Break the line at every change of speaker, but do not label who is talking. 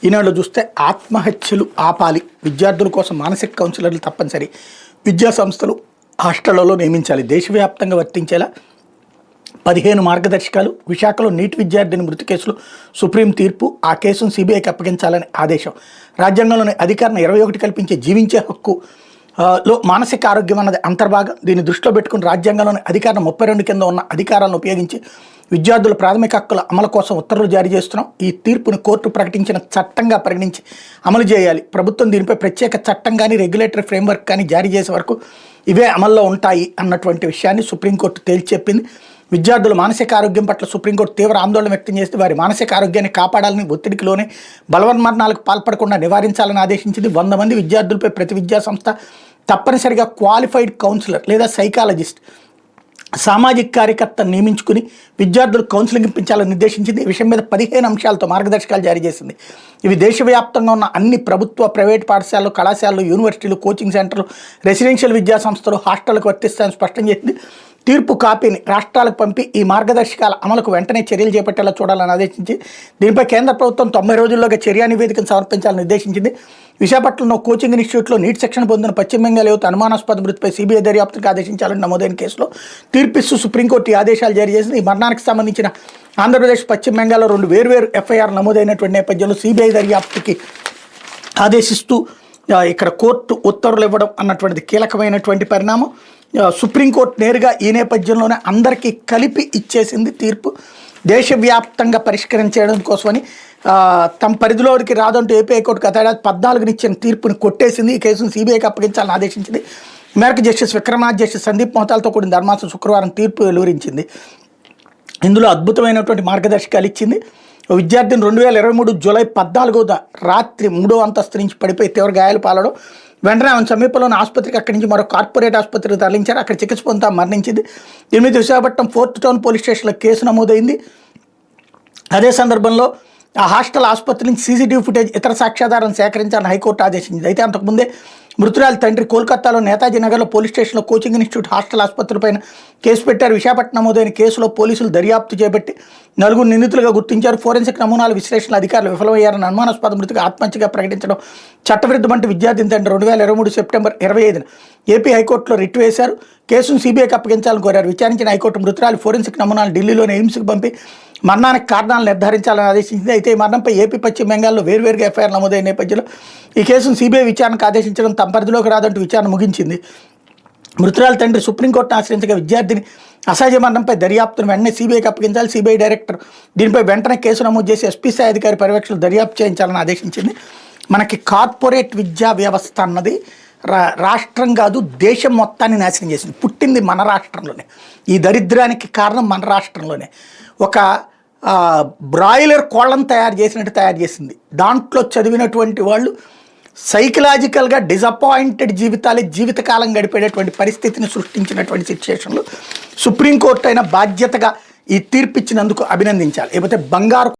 ఈనాడు చూస్తే ఆత్మహత్యలు ఆపాలి, విద్యార్థుల కోసం మానసిక కౌన్సిలర్లు తప్పనిసరి, విద్యా సంస్థలు హాస్టళ్లలో నియమించాలి, దేశవ్యాప్తంగా వర్తించేలా 15 మార్గదర్శకాలు. విశాఖలో నీట్ విద్యార్థిని మృతి కేసులో సుప్రీం తీర్పు, ఆ కేసును సిబిఐకి అప్పగించాలని ఆదేశం. రాజ్యాంగంలోని అధికారం 21 కల్పించే జీవించే హక్కు లో మానసిక ఆరోగ్యం అన్నది అంతర్భాగం. దీన్ని దృష్టిలో పెట్టుకుని రాజ్యాంగంలోని అధికారం 32 కింద ఉన్న అధికారాలను ఉపయోగించి విద్యార్థుల ప్రాథమిక హక్కుల అమలు కోసం ఉత్తర్వులు జారీ చేస్తున్నాం. ఈ తీర్పుని కోర్టు ప్రకటించిన చట్టంగా పరిగణించి అమలు చేయాలి. ప్రభుత్వం దీనిపై ప్రత్యేక చట్టం కానీ రెగ్యులేటరీ ఫ్రేమ్వర్క్ కానీ జారీ చేసే వరకు ఇవే అమల్లో ఉంటాయి అన్నటువంటి విషయాన్ని సుప్రీంకోర్టు తేల్చి చెప్పింది. విద్యార్థుల మానసిక ఆరోగ్యం పట్ల సుప్రీంకోర్టు తీవ్ర ఆందోళన వ్యక్తం చేస్తే వారి మానసిక ఆరోగ్యాన్ని కాపాడాలని, ఒత్తిడికిలోనే బలవన్మరణాలకు పాల్పడకుండా నివారించాలని ఆదేశించింది. 100 మంది విద్యార్థులపై ప్రతి విద్యా సంస్థ తప్పనిసరిగా క్వాలిఫైడ్ కౌన్సిలర్ లేదా సైకాలజిస్ట్, సామాజిక కార్యకర్త నియమించుకుని విద్యార్థులకు కౌన్సిలింగ్ ఇప్పించాలని నిర్దేశించింది. ఈ విషయం మీద 15 అంశాలతో మార్గదర్శకాలు జారీ చేసింది. ఇవి దేశవ్యాప్తంగా ఉన్న అన్ని ప్రభుత్వ, ప్రైవేట్ పాఠశాలలు, కళాశాలలు, యూనివర్సిటీలు, కోచింగ్ సెంటర్లు, రెసిడెన్షియల్ విద్యా సంస్థలు, హాస్టళ్లకు వర్తిస్తాయని స్పష్టం చేసింది. తీర్పు కాపీని రాష్ట్రాలకు పంపి ఈ మార్గదర్శకాల అమలుకు వెంటనే చర్యలు చేపట్టేలా చూడాలని ఆదేశించి దీనిపై కేంద్ర ప్రభుత్వం 90 రోజుల్లోగా చర్యా నివేదికను సమర్పించాలని నిర్దేశించింది. విశాఖపట్నంలో కోచింగ్ ఇన్స్టిట్యూట్లో నీట్ శిక్షణ పొందిన పశ్చిమ బెంగాల్ యువత అనుమానాస్పద మృతిపై సిబిఐ దర్యాప్తుకు ఆదేశించాలని నమోదైన కేసులో తీర్పిస్తూ సుప్రీంకోర్టు ఈ ఆదేశాలు జారీ చేసింది. ఈ మరణానికి సంబంధించిన ఆంధ్రప్రదేశ్, పశ్చిమ బెంగాల్లో 2 వేర్వేరు ఎఫ్ఐఆర్ నమోదైనటువంటి నేపథ్యంలో సిబిఐ దర్యాప్తుకి ఆదేశిస్తూ ఇక్కడ కోర్టు ఉత్తర్వులు ఇవ్వడం అన్నటువంటిది కీలకమైనటువంటి పరిణామం. సుప్రీంకోర్టు నేరుగా ఈ నేపథ్యంలోనే అందరికీ కలిపి ఇచ్చేసింది తీర్పు. దేశవ్యాప్తంగా పరిష్కరించడం కోసమని తమ పరిధిలోకి రాదంటూ ఏపీ హైకోర్టు గత ఏడాది 14 ఇచ్చిన తీర్పుని కొట్టేసింది. ఈ కేసును సిబిఐకి అప్పగించాలని ఆదేశించింది. మేరకు జస్టిస్ విక్రమనాథ్, జస్టిస్ సందీప్ మోహతాలతో కూడిన ధర్మాసనం శుక్రవారం తీర్పు వెలువరించింది. ఇందులో అద్భుతమైనటువంటి మార్గదర్శకాలు ఇచ్చింది. విద్యార్థిని 2023 జూలై 14వ రాత్రి 3వ అంతస్తు నుంచి పడిపోయి తీవ్ర గాయాలు పాలడం, వెంటనే ఆమె సమీపంలోని ఆసుపత్రికి అక్కడి నుంచి మరో కార్పొరేట్ ఆసుపత్రికి తరలించారు. అక్కడ చికిత్స పొందుతా మరణించింది. దీని మీద విశాఖపట్నం 4th టౌన్ పోలీస్ స్టేషన్లో కేసు నమోదైంది. అదే సందర్భంలో ఆ హాస్టల్ ఆసుపత్రి నుంచి సీసీటీవీ ఫుటేజ్, ఇతర సాక్ష్యాధారాలను సేకరించాలని హైకోర్టు ఆదేశించింది. అయితే అంతకుముందే మృతురాలి తండ్రి కోల్కతాలో నేతాజీ నగర్లో పోలీస్ స్టేషన్లో కోచింగ్ ఇన్స్టిట్యూట్ హాస్టల్ ఆసుపత్రిపైన కేసు పెట్టారు. విశాఖపట్నం నమోదైన కేసులో పోలీసులు దర్యాప్తు చేపట్టి 4 నిందితులుగా గుర్తించారు. ఫోరెన్సిక్ నమూనాల విశ్లేషణ అధికారులు విఫలమయ్యారని అనుమానాస్పద మృతిగా ఆత్మహత్యగా ప్రకటించడం చట్టవిరుద్ధమంటే విద్యార్థిని తండ్రి 2023 సెప్టెంబర్ 25న ఏపీ హైకోర్టులో రిట్ వేశారు. కేసును సిబిఐకి అప్పగించాలని కోరారు. విచారించిన హైకోర్టు మృతురాలి ఫోరెన్సిక్ నమూనాలు ఢిల్లీలోని ఎయిమ్స్కి పంపి మరణానికి కారణాలు నిర్ధారించాలని ఆదేశించింది. అయితే ఈ మరణంపై ఏపీ, పశ్చిమ బెంగాల్లో వేర్వేరుగా ఎఫ్ఐఆర్ నమోదైన నేపథ్యంలో ఈ కేసును సిబిఐ విచారణకు ఆదేశించడం తమ పరిధిలోకి రాదంటూ విచారణ ముగించింది. మృతురాలి తండ్రి సుప్రీంకోర్టును ఆశ్రయించగా విద్యార్థిని అసహజ మరణంపై దర్యాప్తును వెంటనే సిబిఐకి అప్పగించాలి. సిబిఐ డైరెక్టర్ దీనిపై వెంటనే కేసు నమోదు చేసి ఎస్పీ స్థాయి అధికారి పర్యవేక్షణలు దర్యాప్తు చేయించాలని ఆదేశించింది. మనకి కార్పొరేట్ విద్యా వ్యవస్థ అన్నది రాష్ట్రం కాదు, దేశం మొత్తాన్ని నాశనం చేసింది. పుట్టింది మన రాష్ట్రంలోనే. ఈ దరిద్రానికి కారణం మన రాష్ట్రంలోనే. ఒక బ్రాయిలర్ కోళ్ళను తయారు చేసినట్టు తయారు చేసింది. దాంట్లో చదివినటువంటి వాళ్ళు సైకలాజికల్గా డిసప్పాయింటెడ్ జీవితకాలం గడిపేటటువంటి పరిస్థితిని సృష్టించినటువంటి సిచ్యుయేషన్లో సుప్రీంకోర్టు అయిన బాధ్యతగా ఈ తీర్పిచ్చినందుకు అభినందించాలి. లేకపోతే బంగారు